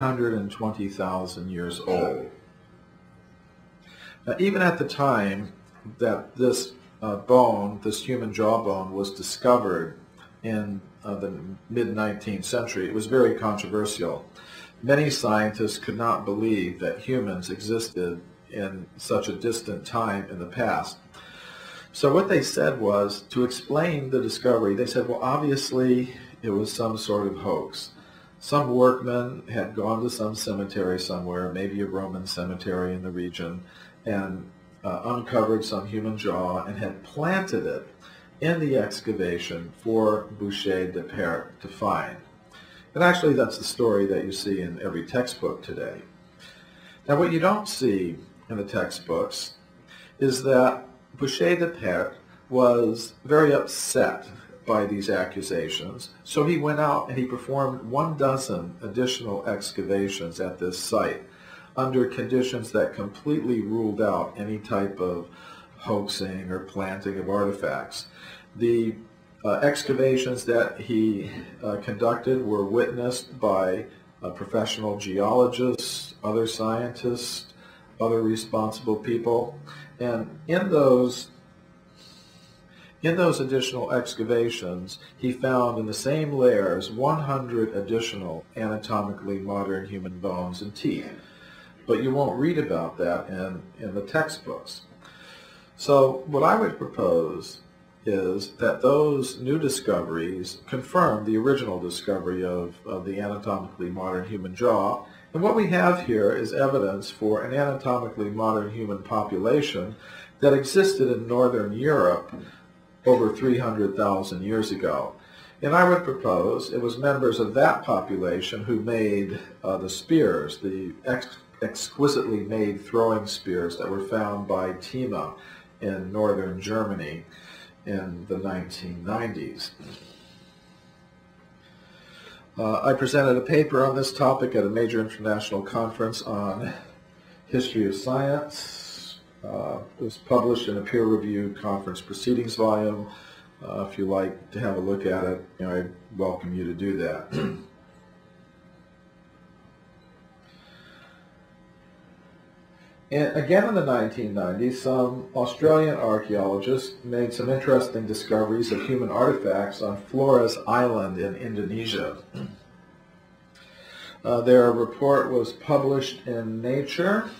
120,000 years old. Now, even at the time that this bone, this human jawbone, was discovered in the mid-19th century, it was very controversial. Many scientists could not believe that humans existed in such a distant time in the past. So what they said was, to explain the discovery, they said, well, obviously it was some sort of hoax. Some workmen had gone to some cemetery somewhere, maybe a Roman cemetery in the region, and uncovered some human jaw and had planted it in the excavation for Boucher de Perthes to find. And actually that's the story that you see in every textbook today. Now what you don't see in the textbooks is that Boucher de Perthes was very upset by these accusations, so he went out and he performed 12 additional excavations at this site under conditions that completely ruled out any type of hoaxing or planting of artifacts. The excavations that he conducted were witnessed by professional geologists, other scientists, other responsible people, and in those additional excavations, he found in the same layers 100 additional anatomically modern human bones and teeth. But you won't read about that in the textbooks. So what I would propose is that those new discoveries confirm the original discovery of the anatomically modern human jaw. And what we have here is evidence for an anatomically modern human population that existed in northern Europe over 300,000 years ago. And I would propose it was members of that population who made the spears, the exquisitely made throwing spears that were found by Thomson in northern Germany in the 1990s. I presented a paper on this topic at a major international conference on history of science. It was published in a peer-reviewed conference proceedings volume. If you like to have a look at it, I welcome you to do that. And again in the 1990s, some Australian archaeologists made some interesting discoveries of human artifacts on Flores Island in Indonesia. Their report was published in Nature.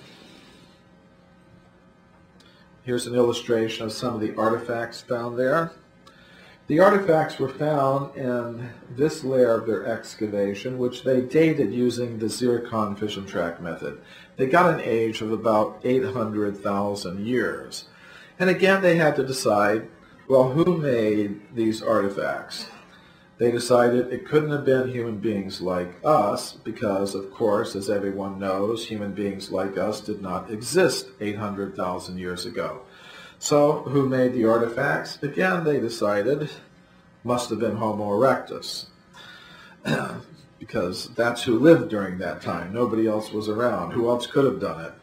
Here's an illustration of some of the artifacts found there. The artifacts were found in this layer of their excavation, which they dated using the zircon fission track method. They got an age of about 800,000 years. And again, they had to decide, well, who made these artifacts? They decided it couldn't have been human beings like us because, of course, as everyone knows, human beings like us did not exist 800,000 years ago. So, who made the artifacts? Again, they decided must have been Homo erectus, because that's who lived during that time. Nobody else was around. Who else could have done it?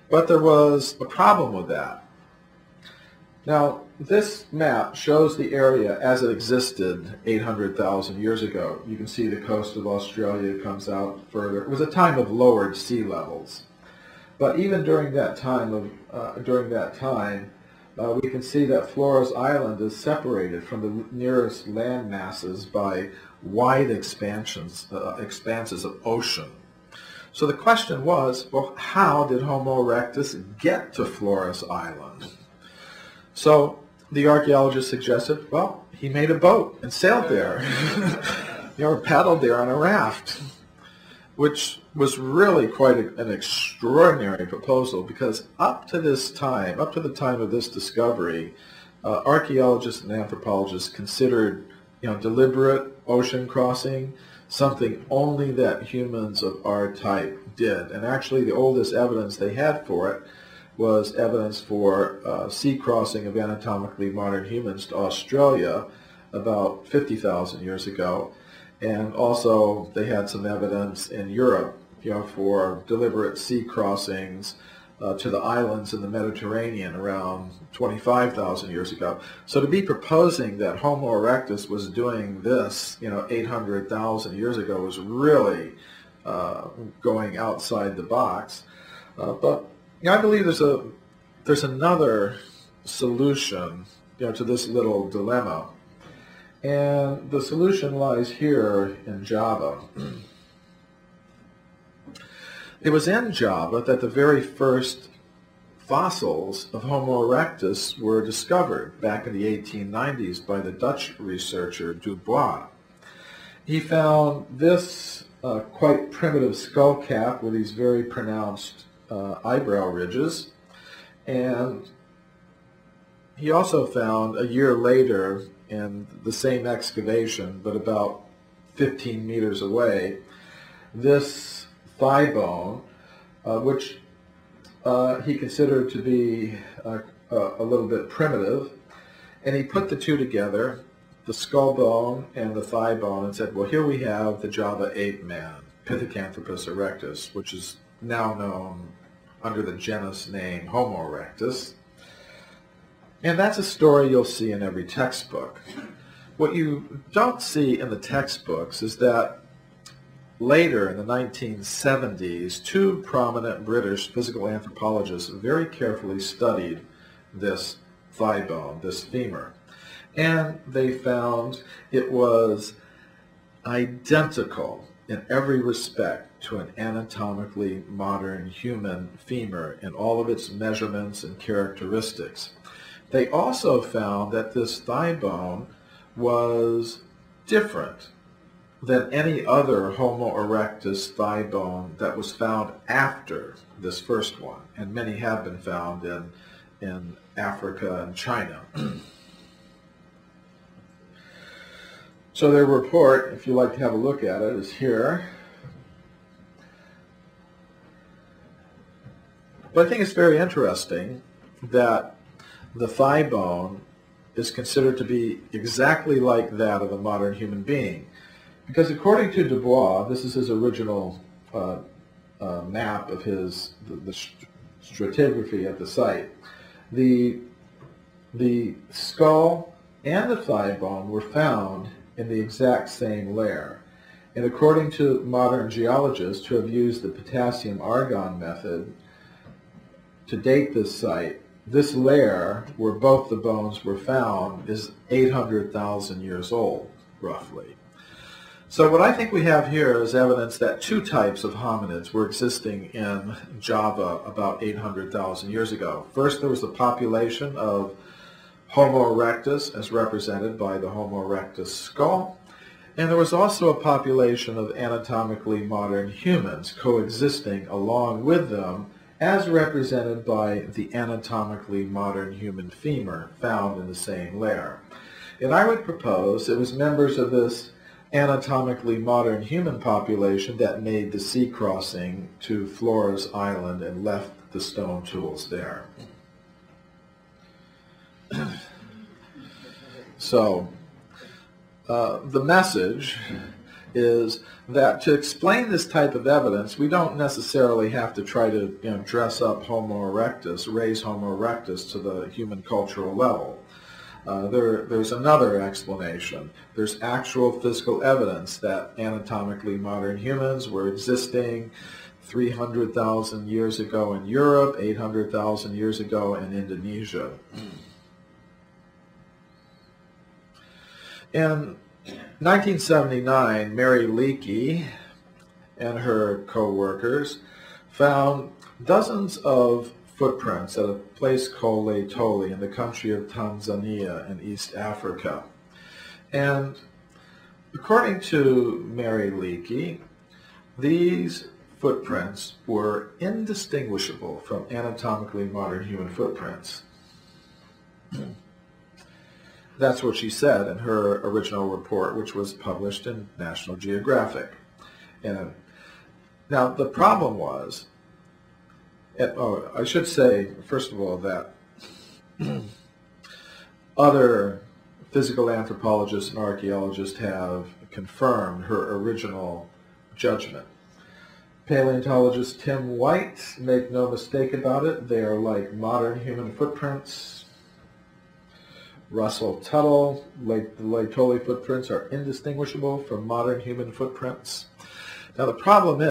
But there was a problem with that. Now, this map shows the area as it existed 800,000 years ago. You can see the coast of Australia comes out further. It was a time of lowered sea levels. But even during that time, we can see that Flores Island is separated from the nearest land masses by wide expanses of ocean. So the question was, well, how did Homo erectus get to Flores Island? So the archaeologists suggested, well, he made a boat and sailed there, or paddled there on a raft, which was really quite an extraordinary proposal, because up to the time of this discovery, archaeologists and anthropologists considered deliberate ocean crossing something only that humans of our type did. And actually the oldest evidence they had for it was evidence for sea crossing of anatomically modern humans to Australia about 50,000 years ago. And also they had some evidence in Europe for deliberate sea crossings to the islands in the Mediterranean around 25,000 years ago. So to be proposing that Homo erectus was doing this, 800,000 years ago was really going outside the box. But I believe there's another solution, to this little dilemma, and the solution lies here in Java. It was in Java that the very first fossils of Homo erectus were discovered back in the 1890s by the Dutch researcher Dubois. He found this quite primitive skull cap with these very pronounced eyebrow ridges, and he also found a year later in the same excavation, but about 15 meters away, this thigh bone, which he considered to be a little bit primitive, and he put the two together, the skull bone and the thigh bone, and said, well, here we have the Java ape man, Pithecanthropus erectus, which is now known under the genus name Homo erectus. And that's a story you'll see in every textbook. What you don't see in the textbooks is that later, in the 1970s, two prominent British physical anthropologists very carefully studied this thigh bone, this femur, and they found it was identical in every respect to an anatomically modern human femur in all of its measurements and characteristics. They also found that this thigh bone was different than any other Homo erectus thigh bone that was found after this first one, and many have been found in Africa and China. So their report, if you'd like to have a look at it, is here. But I think it's very interesting that the thigh bone is considered to be exactly like that of a modern human being. Because according to Dubois, this is his original map of the stratigraphy at the site, the skull and the thigh bone were found in the exact same layer. And according to modern geologists who have used the potassium-argon method to date this site, this layer where both the bones were found is 800,000 years old, roughly. So what I think we have here is evidence that two types of hominids were existing in Java about 800,000 years ago. First, there was a population of Homo erectus, as represented by the Homo erectus skull, and there was also a population of anatomically modern humans coexisting along with them, as represented by the anatomically modern human femur found in the same layer. And I would propose it was members of this anatomically modern human population that made the sea crossing to Flores Island and left the stone tools there. So the message is that to explain this type of evidence, we don't necessarily have to try to dress up Homo erectus, raise Homo erectus to the human cultural level. There's another explanation. There's actual physical evidence that anatomically modern humans were existing 300,000 years ago in Europe, 800,000 years ago in Indonesia. In 1979, Mary Leakey and her co-workers found dozens of footprints at a place called Laetoli in the country of Tanzania in East Africa. And according to Mary Leakey, these footprints were indistinguishable from anatomically modern human footprints. That's what she said in her original report, which was published in National Geographic. And now the problem was, I should say, first of all, that other physical anthropologists and archaeologists have confirmed her original judgment. Paleontologist Tim White, make no mistake about it, they are like modern human footprints. Russell Tuttle, the Laetoli footprints are indistinguishable from modern human footprints. Now the problem